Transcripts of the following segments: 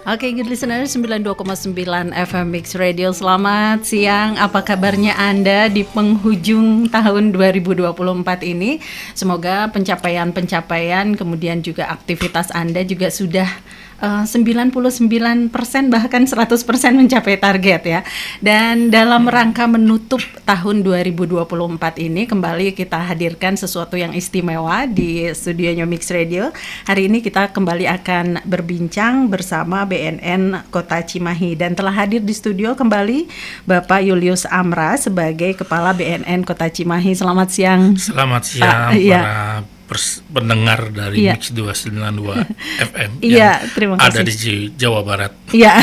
Oke, good listener 92,9 FM Mix Radio. Selamat siang. Apa kabarnya Anda di penghujung tahun 2024 ini? Semoga pencapaian-pencapaian kemudian juga aktivitas Anda juga sudah 99% bahkan 100% mencapai target ya. Dan dalam rangka menutup tahun 2024 ini kembali kita hadirkan sesuatu yang istimewa di studionya Mix Radio. Hari ini kita kembali akan berbincang bersama BNN Kota Cimahi dan telah hadir di studio kembali Bapak Julius Amra sebagai Kepala BNN Kota Cimahi. Selamat siang. Selamat siang para pendengar dari Mix 292 FM yang terima kasih. Ada di Jawa Barat. Iya,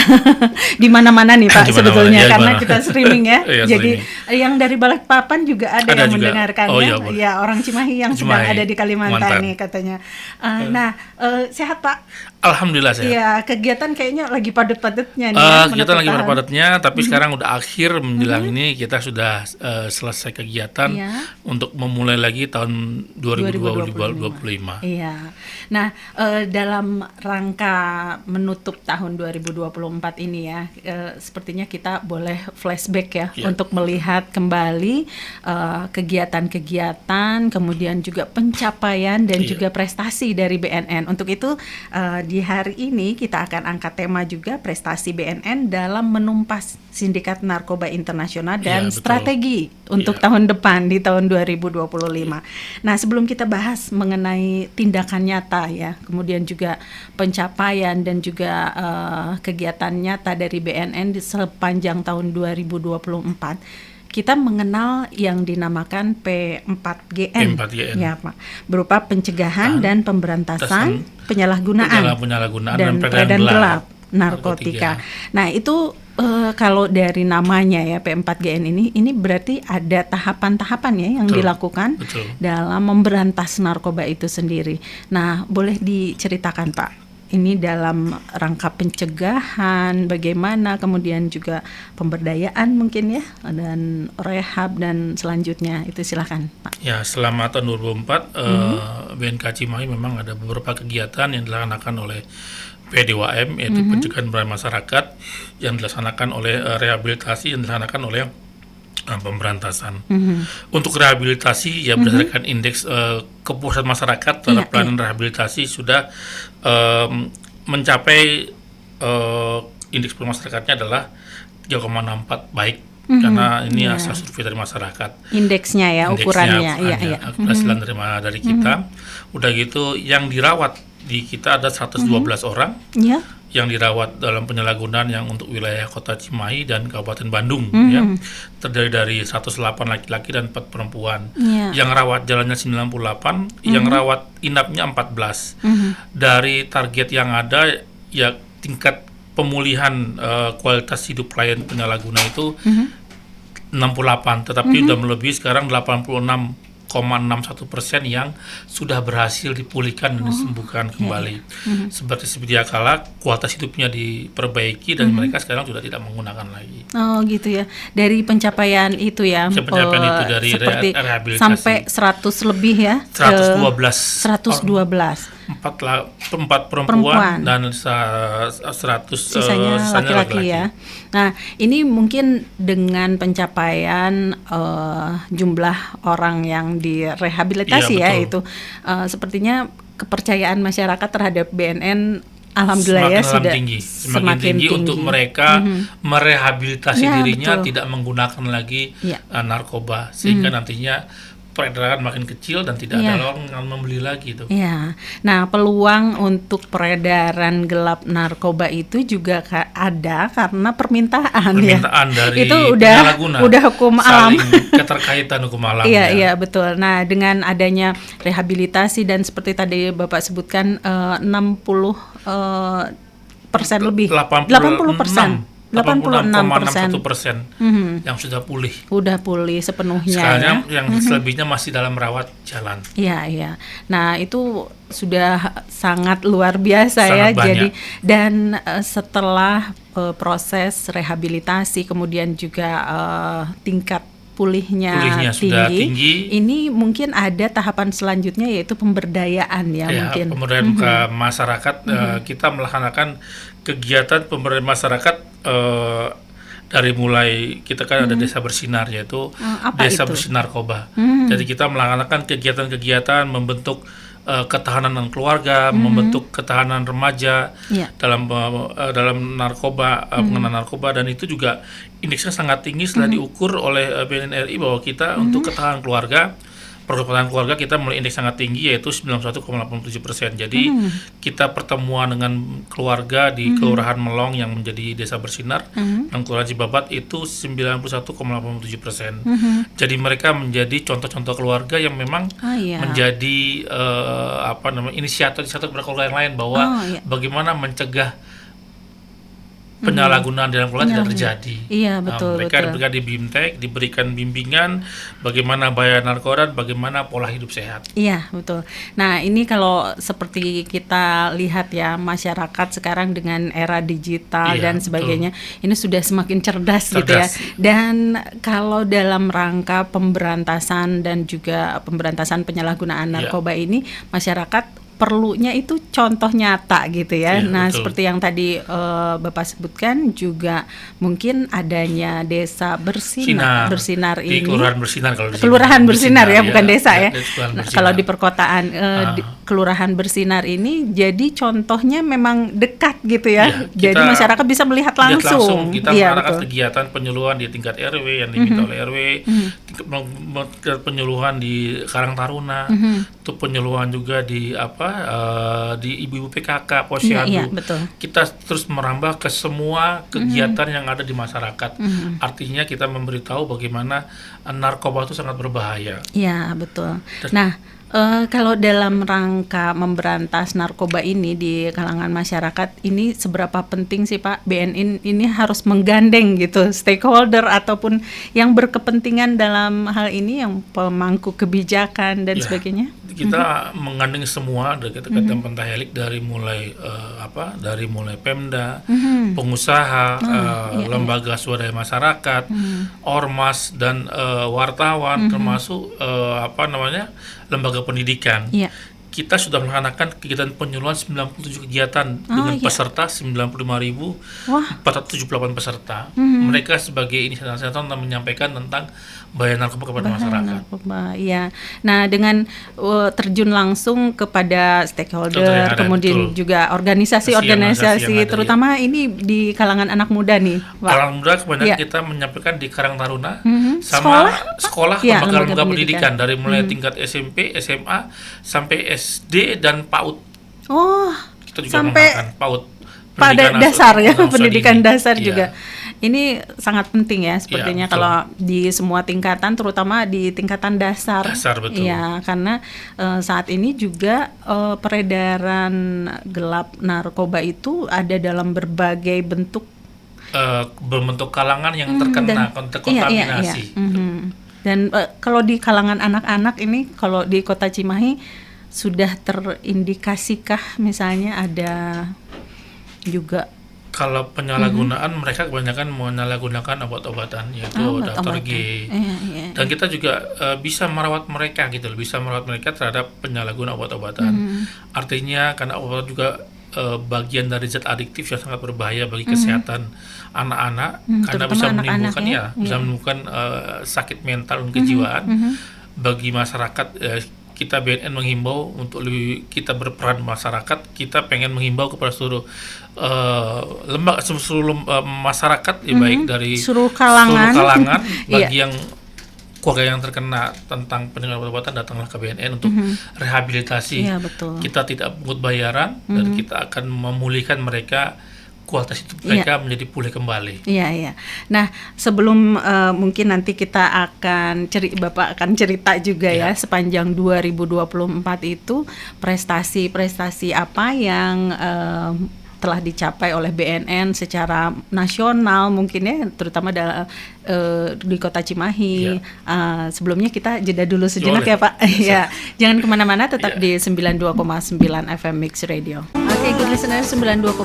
di mana-mana nih Pak sebetulnya ya, karena kita streaming ya. Jadi streaming. yang dari Balikpapan juga ada yang juga mendengarkannya. Ya, orang Cimahi yang sedang ada di Kalimantan nih katanya. Sehat Pak? Alhamdulillah sehat. Iya, kegiatan kayaknya lagi padat-padatnya nih. Kegiatan lagi padat-padatnya, tapi sekarang udah akhir menjelang ini kita sudah selesai kegiatan untuk memulai lagi tahun 2025. Iya. Nah, dalam rangka menutup tahun 2024 ini ya, sepertinya kita boleh flashback ya untuk melihat kembali kegiatan-kegiatan, kemudian juga pencapaian dan juga prestasi dari BNN. Untuk itu di hari ini kita akan angkat tema juga prestasi BNN dalam menumpas sindikat narkoba internasional dan strategi untuk tahun depan di tahun 2025. Nah, sebelum kita bahas mengenai tindakan nyata ya, kemudian juga pencapaian dan juga kegiatan nyata dari BNN di sepanjang tahun 2024, kita mengenal yang dinamakan P4GN, ya Pak, berupa pencegahan dan pemberantasan penyalahgunaan dan peredaran gelap narkotika. Nah, itu kalau dari namanya ya P4GN ini berarti ada tahapan-tahapan ya yang dilakukan dalam memberantas narkoba itu sendiri. Nah, boleh diceritakan Pak, ini dalam rangka pencegahan bagaimana, kemudian juga pemberdayaan mungkin ya, dan rehab dan selanjutnya itu silakan Pak. Ya, selama tahun 2024 BNK Cimahi memang ada beberapa kegiatan yang dilaksanakan oleh P2M, yaitu pencegahan peran masyarakat, yang dilaksanakan oleh rehabilitasi, yang dilaksanakan oleh pemberantasan. Untuk rehabilitasi ya berdasarkan indeks kepuasan masyarakat terhadap pelayanan rehabilitasi sudah mencapai indeks kepuasan masyarakatnya adalah 3,64 baik. Karena ini hasil survei dari masyarakat. Indeksnya ya, ukurannya. Keberhasilan dari kita. Udah gitu yang dirawat di kita ada 112 orang yang dirawat dalam penyalahgunaan yang untuk wilayah Kota Cimahi dan Kabupaten Bandung ya. Terdiri dari 108 laki-laki dan 4 perempuan. Yang rawat jalannya 98, yang rawat inapnya 14. Dari target yang ada ya tingkat pemulihan kualitas hidup klien penyalahguna itu 68, tetapi sudah melebihi sekarang 86,61% yang sudah berhasil dipulihkan dan disembuhkan kembali. Seperti sedia kala kualitas hidupnya diperbaiki dan mereka sekarang sudah tidak menggunakan lagi. Oh gitu ya. Dari pencapaian itu ya. Pencapaian itu dari rehabilitasi sampai 100 lebih ya. 112. 4 perempuan dan 100 sisanya laki-laki ya. Nah, ini mungkin dengan pencapaian jumlah orang yang direhabilitasi itu sepertinya kepercayaan masyarakat terhadap BNN alhamdulillah semakin ya sudah semakin tinggi untuk mereka merehabilitasi dirinya, tidak menggunakan lagi narkoba, sehingga nantinya peredaran makin kecil dan tidak ada orang yang membeli lagi itu. Iya. Nah, peluang untuk peredaran gelap narkoba itu juga ada karena permintaan dari itu udah hukum alam. Keterkaitan hukum alam. Iya, betul. Nah, dengan adanya rehabilitasi dan seperti tadi Bapak sebutkan 60% lebih. 86% yang sudah pulih. Udah pulih sepenuhnya. Sekarang yang selebihnya masih dalam rawat jalan. Iya. Nah, itu sudah sangat luar biasa sangat banyak. Jadi dan setelah proses rehabilitasi kemudian juga tingkat pulihnya sudah tinggi, ini mungkin ada tahapan selanjutnya yaitu pemberdayaan mungkin. Pemberdayaan ke masyarakat. Kita melaksanakan kegiatan pemberdayaan masyarakat dari mulai kita kan ada desa bersinar, yaitu desa bersinar narkoba. Jadi kita melaksanakan kegiatan-kegiatan membentuk ketahanan keluarga, membentuk ketahanan remaja dalam narkoba, pengenalan narkoba, dan itu juga indeksnya sangat tinggi setelah diukur oleh BNN RI bahwa kita untuk ketahanan keluarga, program ketahanan keluarga kita mulai indeks sangat tinggi yaitu 91,87%. Jadi kita pertemuan dengan keluarga di Kelurahan Melong yang menjadi desa bersinar dan Kelurahan Cibabat itu 91,87%. Jadi mereka menjadi contoh-contoh keluarga yang memang menjadi inisiator berkeluarga yang lain bahwa bagaimana mencegah penyalahgunaan dalam keluarga tidak terjadi. Iya, betul. Mereka diberikan di BIMTEK, diberikan bimbingan bagaimana bahaya narkoba, bagaimana pola hidup sehat. Iya, betul. Nah, ini kalau seperti kita lihat ya, masyarakat sekarang dengan era digital dan sebagainya, ini sudah semakin cerdas gitu ya. Dan kalau dalam rangka pemberantasan dan juga pemberantasan penyalahgunaan narkoba ini, masyarakat perlunya itu contoh nyata gitu ya. Nah, betul. Seperti yang tadi Bapak sebutkan juga mungkin adanya desa bersinar di ini. Kelurahan Bersinar kalau di Kelurahan Bersinar ya, bukan desa ya. Nah, kalau di perkotaan Kelurahan Bersinar ini jadi contohnya memang dekat gitu ya. Jadi masyarakat bisa melihat langsung. Kita melakukan kegiatan penyuluhan di tingkat RW yang diminta oleh RW, penyuluhan di Karang Taruna, itu penyuluhan juga di di ibu-ibu PKK, posyandu. Kita terus merambah ke semua kegiatan yang ada di masyarakat. Artinya kita memberitahu bagaimana narkoba itu sangat berbahaya. Iya, betul. Kalau dalam rangka memberantas narkoba ini di kalangan masyarakat, ini seberapa penting sih Pak BNN ini harus menggandeng gitu stakeholder ataupun yang berkepentingan dalam hal ini, yang pemangku kebijakan dan sebagainya? Kita menggandeng semua dari kata-kata pentahelik dari mulai Pemda, pengusaha, lembaga swadaya masyarakat, ormas dan wartawan, termasuk lembaga pendidikan. Kita sudah melaksanakan kegiatan penyuluhan 97 kegiatan dengan peserta 95.478 peserta. Mereka sebagai inisiator menyampaikan tentang bahaya narkoba kepada masyarakat. Nah, dengan terjun langsung kepada stakeholder, kemudian juga organisasi-organisasi, terutama ini di kalangan anak muda nih, Pak. Kalangan muda kebanyakan kita menyampaikan di Karang Taruna, sama sekolah lembaga pendidikan dari mulai tingkat SMP, SMA sampai SD dan PAUD. Kita juga sampai PAUD. Pada dasar ya, pendidikan dasar juga. Ini sangat penting ya sepertinya kalau di semua tingkatan, terutama di tingkatan dasar. Betul. Iya, karena saat ini juga peredaran gelap narkoba itu ada dalam berbagai bentuk, berbentuk kalangan yang terkena terkontaminasi. Dan kalau di kalangan anak-anak ini, kalau di Kota Cimahi sudah terindikasikah misalnya ada juga? Kalau penyalahgunaan, mereka kebanyakan menyalahgunakan obat-obatan, yaitu daftar G. Dan kita juga bisa merawat mereka terhadap penyalahgunaan obat-obatan. Artinya karena obat juga bagian dari zat adiktif yang sangat berbahaya bagi kesehatan anak-anak, karena bisa menimbulkan bisa menimbulkan sakit mental dan kejiwaan. Bagi masyarakat, kita BNN menghimbau untuk kita berperan masyarakat. Kita pengen menghimbau kepada seluruh masyarakat, baik dari seluruh kalangan bagi yang keluarga yang terkena tentang penyalahgunaan obat-obatan, datanglah ke BNN untuk rehabilitasi. Kita tidak pungut bayaran dan kita akan memulihkan mereka, kualitas hidup mereka menjadi pulih kembali. Nah, sebelum mungkin nanti kita Bapak akan cerita juga ya sepanjang 2024 itu prestasi-prestasi apa yang telah dicapai oleh BNN secara nasional mungkin ya, terutama di Kota Cimahi. Sebelumnya kita jeda dulu sejenak ya Pak. Jangan kemana-mana, tetap di 92,9 FM Mix Radio. Good listener 92,9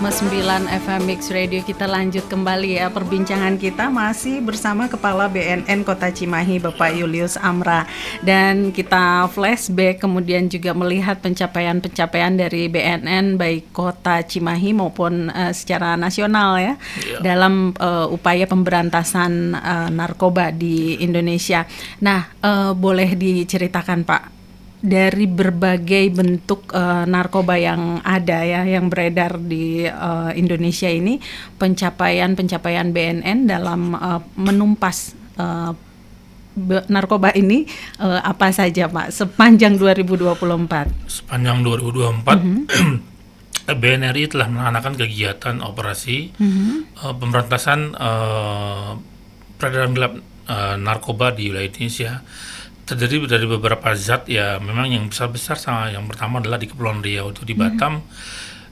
FM Mix Radio, kita lanjut kembali ya perbincangan kita masih bersama Kepala BNN Kota Cimahi Bapak Julius Amra, dan kita flashback kemudian juga melihat pencapaian-pencapaian dari BNN baik Kota Cimahi maupun secara nasional ya dalam upaya pemberantasan narkoba di Indonesia. Nah, boleh diceritakan Pak, dari berbagai bentuk narkoba yang ada ya, yang beredar di Indonesia ini, pencapaian BNN dalam menumpas narkoba ini apa saja Pak sepanjang 2024? Sepanjang 2024 BNRI telah melaksanakan kegiatan operasi pemberantasan peredaran gelap narkoba di wilayah Indonesia. Terdiri dari beberapa zat ya, memang yang besar-besar. Yang pertama adalah di Kepulauan Riau, itu di Batam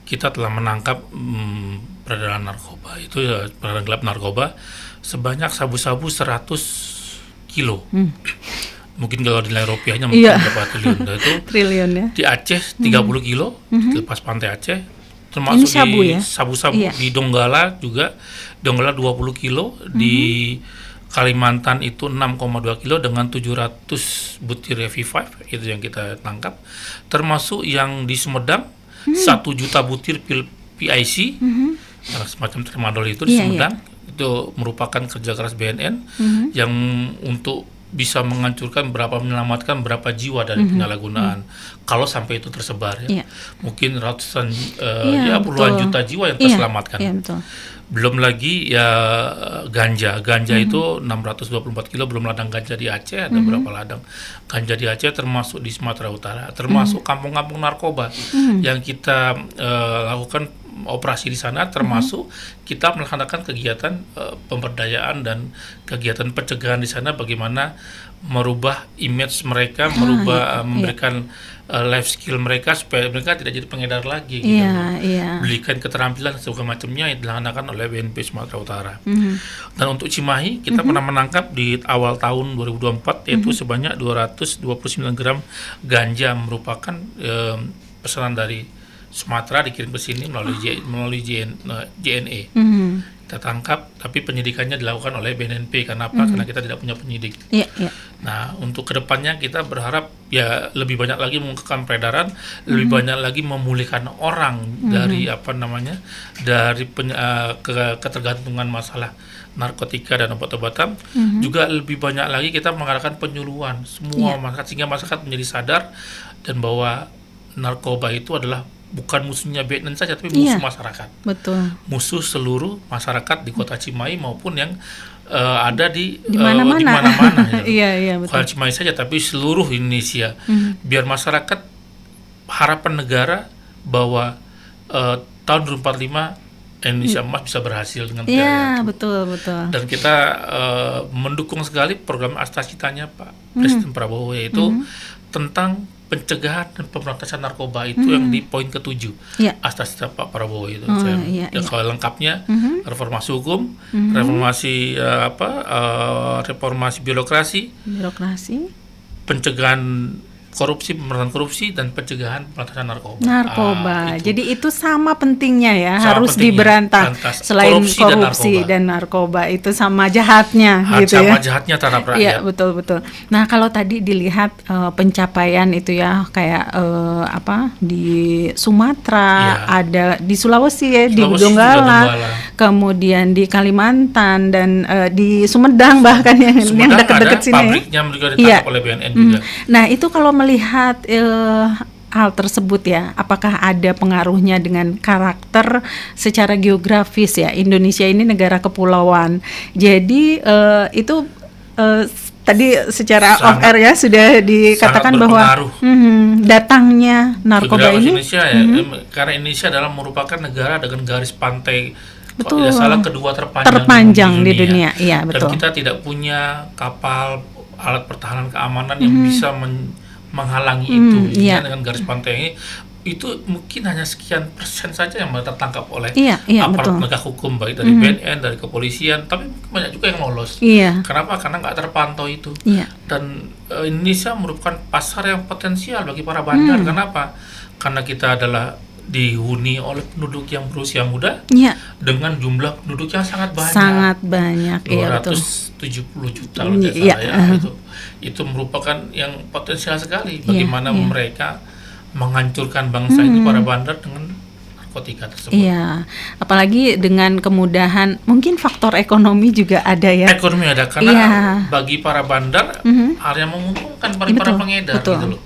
kita telah menangkap peredaran narkoba, itu ya, peredaran gelap narkoba sebanyak sabu-sabu 100 kilo. Mungkin kalau nilai rupiahnya mungkin berapa triliun. Nah, itu triliun ya. Di Aceh 30 kilo di lepas pantai Aceh, termasuk sabu, di ya? sabu-sabu di Donggala juga, Donggala 20 kilo, di Kalimantan itu 6,2 kilo dengan 700 butir V5, itu yang kita tangkap. Termasuk yang di Sumedang 1 juta butir PIC, semacam tramadol itu di Sumedang. Itu merupakan kerja keras BNN yang untuk bisa menghancurkan menyelamatkan berapa jiwa dari penyalahgunaan. Kalau sampai itu tersebar ya, mungkin ratusan puluhan juta jiwa yang terselamatkan. Belum lagi ya ganja itu 624 kilo, belum ladang ganja di Aceh, ada berapa ladang ganja di Aceh, termasuk di Sumatera Utara, termasuk kampung-kampung narkoba yang kita lakukan operasi di sana, termasuk kita melaksanakan kegiatan pemberdayaan dan kegiatan pencegahan di sana, bagaimana merubah image mereka, memberikan life skill mereka supaya mereka tidak jadi pengedar lagi, belikan keterampilan segala macamnya yang dilaksanakan oleh BNP Sumatera Utara. Dan untuk Cimahi kita pernah menangkap di awal tahun 2024 yaitu sebanyak 229 gram ganja, merupakan pesanan dari Sumatera dikirim ke sini melalui JNE. Kita tangkap, tapi penyidikannya dilakukan oleh BNNP. Kenapa? Karena kita tidak punya penyidik. Nah, untuk kedepannya kita berharap ya lebih banyak lagi mengungkapkan peredaran, lebih banyak lagi memulihkan orang dari dari ketergantungan masalah narkotika dan obat-obatan. Juga lebih banyak lagi kita mengadakan penyuluhan semua masyarakat, sehingga masyarakat menjadi sadar dan bahwa narkoba itu adalah bukan musuhnya BNN saja, tapi musuh masyarakat. Betul. Musuh seluruh masyarakat di Kota Cimahi maupun yang ada di mana-mana. Betul. Bukan Cimahi saja, tapi seluruh Indonesia. Biar masyarakat, harapan negara bahwa tahun 2045 Indonesia emas bisa berhasil dengan itu. Betul. Dan kita mendukung sekali program Asta-Citanya Pak Presiden Prabowo, yaitu tentang pencegahan dan pemberantasan narkoba, itu yang di poin ke-7 Asta-Cita Pak Prabowo itu. Kalau lengkapnya reformasi hukum, reformasi birokrasi, pencegahan korupsi, pemberantasan korupsi, dan pencegahan pemberantasan narkoba. Jadi itu sama pentingnya ya, harus diberantas. Selain korupsi dan narkoba itu sama jahatnya gitu ya. Sama jahatnya terhadap rakyat. Iya, betul. Nah, kalau tadi dilihat pencapaian itu ya, kayak di Sumatera, ada di Sulawesi ya, di Donggala, kemudian di Kalimantan, dan di Sumedang bahkan yang dekat-dekat sini. Pabriknya juga ditangkap oleh BNN juga. Nah, itu kalau melihat hal tersebut ya, apakah ada pengaruhnya dengan karakter secara geografis ya? Indonesia ini negara kepulauan, jadi itu tadi secara off air ya sudah dikatakan bahwa datangnya narkoba ini Indonesia karena Indonesia adalah merupakan negara dengan garis pantai kalau tidak salah kedua terpanjang di dunia. Iya, betul. Dan kita tidak punya kapal alat pertahanan keamanan yang bisa menghalangi itu. Dengan garis pantai ini, itu mungkin hanya sekian persen saja yang tertangkap oleh aparat penegak hukum, baik dari BNN, dari kepolisian, tapi banyak juga yang lolos. Kenapa? Karena nggak terpantau itu. Dan Indonesia merupakan pasar yang potensial bagi para bandar. Kenapa? Karena kita adalah dihuni oleh penduduk yang berusia muda dengan jumlah penduduk yang sangat banyak. Sangat banyak, 270 juta kalau tidak salah ya. Itu merupakan yang potensial sekali bagaimana mereka menghancurkan bangsa ini para bandar dengan narkotika tersebut. Iya, apalagi dengan kemudahan, mungkin faktor ekonomi juga ada ya. Ekonomi ada karena bagi para bandar hal yang menguntungkan bagi para pengedar gitu loh.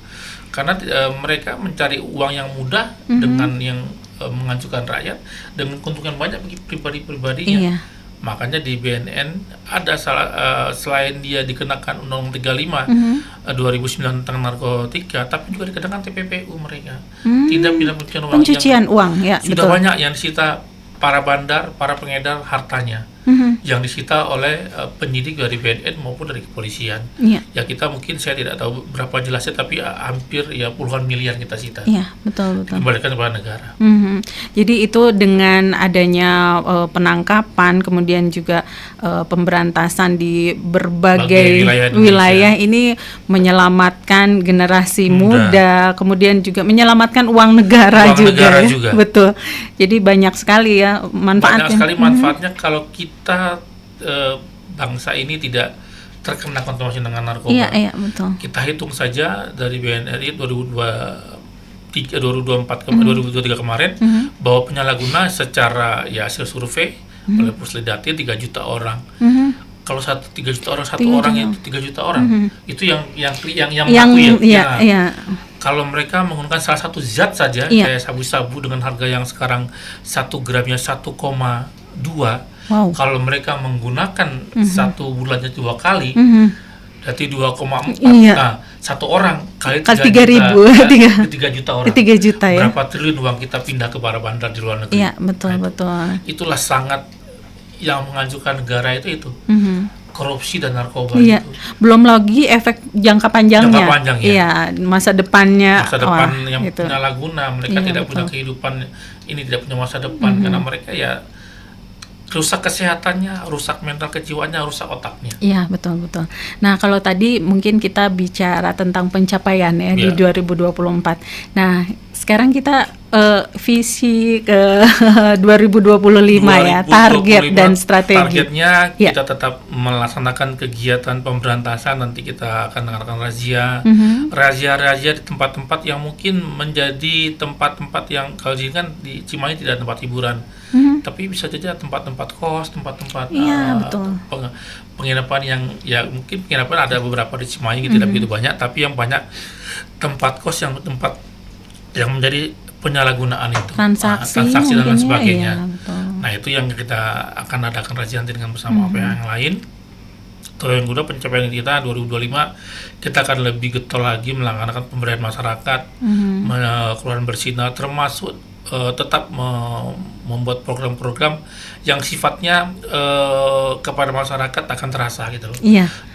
Karena mereka mencari uang yang mudah dengan yang menghancurkan rakyat dengan keuntungan banyak bagi pribadi-pribadinya. Makanya di BNN ada selain dia dikenakan Undang-Undang 35 2009 tentang narkotika, tapi juga dikenakan TPPU mereka. Tidak pencucian uang ya, sudah betul. Banyak yang disita para bandar, para pengedar hartanya yang disita oleh penyidik dari BNN maupun dari kepolisian. Ya kita mungkin saya tidak tahu berapa jelasnya, tapi hampir ya puluhan miliar kita sita. Iya, betul. Dikembalikan kepada negara. Jadi itu dengan adanya penangkapan, kemudian juga pemberantasan di berbagai wilayah ini menyelamatkan generasi muda, kemudian juga menyelamatkan uang negara juga. Betul. Jadi banyak sekali ya manfaatnya. Banyak sekali manfaatnya kalau kita bangsa ini tidak terkena kontaminasi dengan narkoba. Iya, betul. Kita hitung saja dari BNRI 2023 kemarin bahwa penyalahguna secara hasil survei oleh Puslidatin 3 juta orang. Kalau 3 juta orang, satu orang itu 3 juta orang. Itu yang mengaku ya. Kalau mereka menggunakan salah satu zat saja kayak sabu-sabu dengan harga yang sekarang 1 gramnya 1,2. Kalau mereka menggunakan satu bulannya 2 kali, berarti 2,4. Nah, satu orang kali 3 juta orang. 3 juta ya. Berapa triliun uang kita pindah ke para bandar di luar negeri. Iya, betul. Itulah sangat yang menghancurkan negara itu. Korupsi dan narkoba itu. Belum lagi efek jangka panjangnya. Iya, masa depannya. Yang penyalahguna, mereka tidak punya kehidupan ini, tidak punya masa depan karena mereka rusak kesehatannya, rusak mental kejiwaannya, rusak otaknya. Iya, betul. Nah, kalau tadi mungkin kita bicara tentang pencapaian di 2024. Nah, sekarang kita visi ke 2025 target dan strategi. Targetnya kita tetap melaksanakan kegiatan pemberantasan, nanti kita akan mengadakan razia di tempat-tempat yang mungkin menjadi tempat-tempat yang kalau di Cimahi tidak tempat hiburan. Tapi bisa saja tempat-tempat kos, tempat-tempat penginapan yang mungkin penginapan ada beberapa di Cimahi tidak begitu banyak, tapi yang banyak tempat kos yang menjadi penyalahgunaan itu, transaksi dan lain sebagainya. Nah itu yang kita akan adakan razia dengan bersama yang lain. Yang kedua, pencapaian kita 2025 kita akan lebih getol lagi melaksanakan pemberdayaan masyarakat, keluaran bersinar, termasuk tetap membuat program-program yang sifatnya kepada masyarakat akan terasa gitu loh.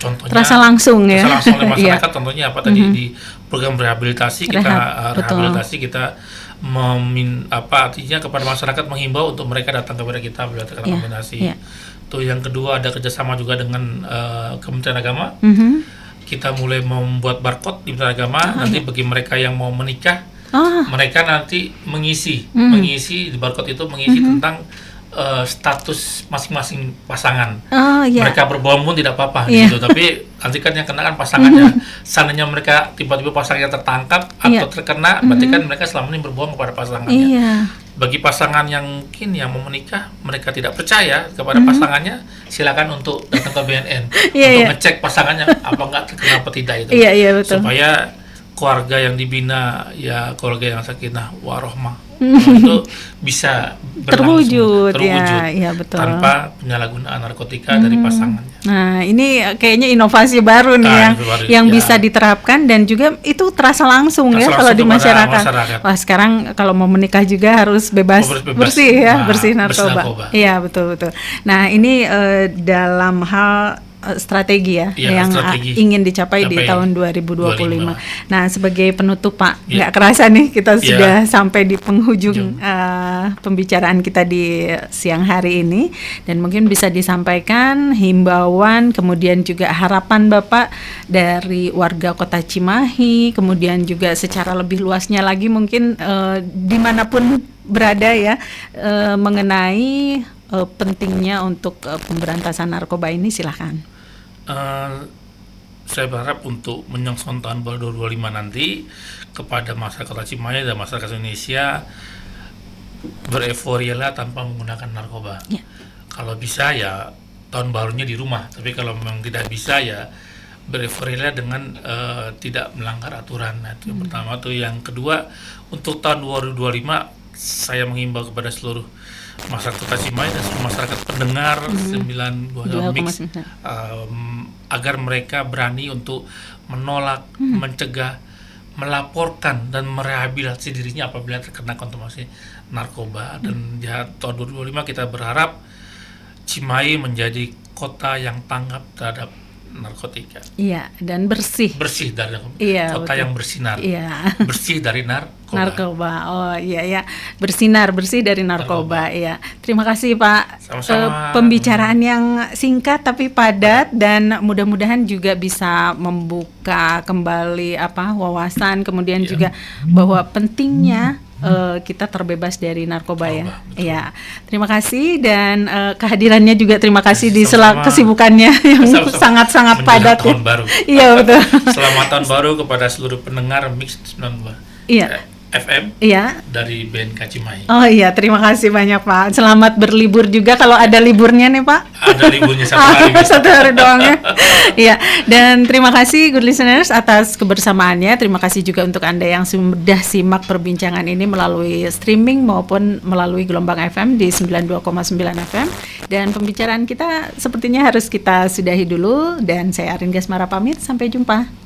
Contohnya terasa langsung oleh masyarakat. Contohnya apa tadi di program rehabilitasi kita artinya kepada masyarakat menghimbau untuk mereka datang kepada kita bila terkena kontaminasi. Tuh yang kedua, ada kerjasama juga dengan Kementerian Agama. Kita mulai membuat barcode di Kementerian Agama. Nanti bagi mereka yang mau menikah, mereka nanti mengisi di barcode itu tentang status masing-masing pasangan. Mereka berbohong pun tidak apa-apa gitu. Tapi nanti kan yang kena kan pasangannya. Seandainya mereka tiba-tiba pasangannya tertangkap atau terkena, berarti kan mereka selama ini berbohong kepada pasangannya. Bagi pasangan yang mungkin yang mau menikah, mereka tidak percaya kepada pasangannya, silakan untuk datang ke BNN untuk ngecek pasangannya apa enggak terkena apa tidak itu. Betul. Supaya keluarga yang dibina keluarga yang sakinah warohmah itu bisa terwujud. Ya, betul. Tanpa penyalahgunaan narkotika dari pasangannya. Nah, ini kayaknya inovasi baru nih yang bisa diterapkan dan juga itu terasa langsung kalau di masyarakat. Wah, sekarang kalau mau menikah juga harus bebas. bersih narkoba. Iya, betul. Nah, ini dalam hal strategi yang ingin dicapai di tahun 2025. Nah, sebagai penutup Pak, nggak kerasa nih kita sudah sampai di penghujung pembicaraan kita di siang hari ini, dan mungkin bisa disampaikan himbauan, kemudian juga harapan Bapak dari warga Kota Cimahi, kemudian juga secara lebih luasnya lagi mungkin dimanapun berada ya, mengenai pentingnya untuk pemberantasan narkoba ini. Silahkan. Saya berharap untuk menyongsong tahun baru 2025 nanti kepada masyarakat Kota Cimahi dan masyarakat Indonesia, bereuforialah tanpa menggunakan narkoba. Kalau bisa ya tahun barunya di rumah, tapi kalau memang tidak bisa ya bereuforialah dengan tidak melanggar aturan. Nah, itu yang pertama tuh. Yang kedua, untuk tahun 2025 saya mengimbau kepada seluruh masyarakat Kota Cimahi dan seluruh masyarakat pendengar 92 Mix agar mereka berani untuk menolak, mencegah, melaporkan dan merehabilitasi dirinya apabila terkena konsumsi narkoba. Dan ya, tahun 2025 kita berharap Cimahi menjadi kota yang tanggap terhadap narkotika. Iya, dan bersih dari kota betul. yang bersinar. Bersih dari narkoba. Oh iya, bersih dari narkoba. Iya. Terima kasih Pak. Sama-sama. Pembicaraan yang singkat tapi padat, dan mudah-mudahan juga bisa membuka kembali wawasan, kemudian juga bahwa pentingnya kita terbebas dari narkoba ya. Iya. Terima kasih, dan kehadirannya juga terima kasih di sela kesibukannya yang sangat-sangat padat tahun baru. Iya, betul. Selamat tahun baru kepada seluruh pendengar Mix 92. FM dari BNK Cimahi. Oh iya, terima kasih banyak Pak. Selamat berlibur juga kalau ada liburnya nih Pak. Ada liburnya satu hari. Satu hari doang ya. Iya, dan terima kasih good listeners atas kebersamaannya. Terima kasih juga untuk Anda yang sudah simak perbincangan ini melalui streaming maupun melalui gelombang FM di 92,9 FM. Dan pembicaraan kita sepertinya harus kita sudahi dulu, dan saya Arin Gasmara pamit, sampai jumpa.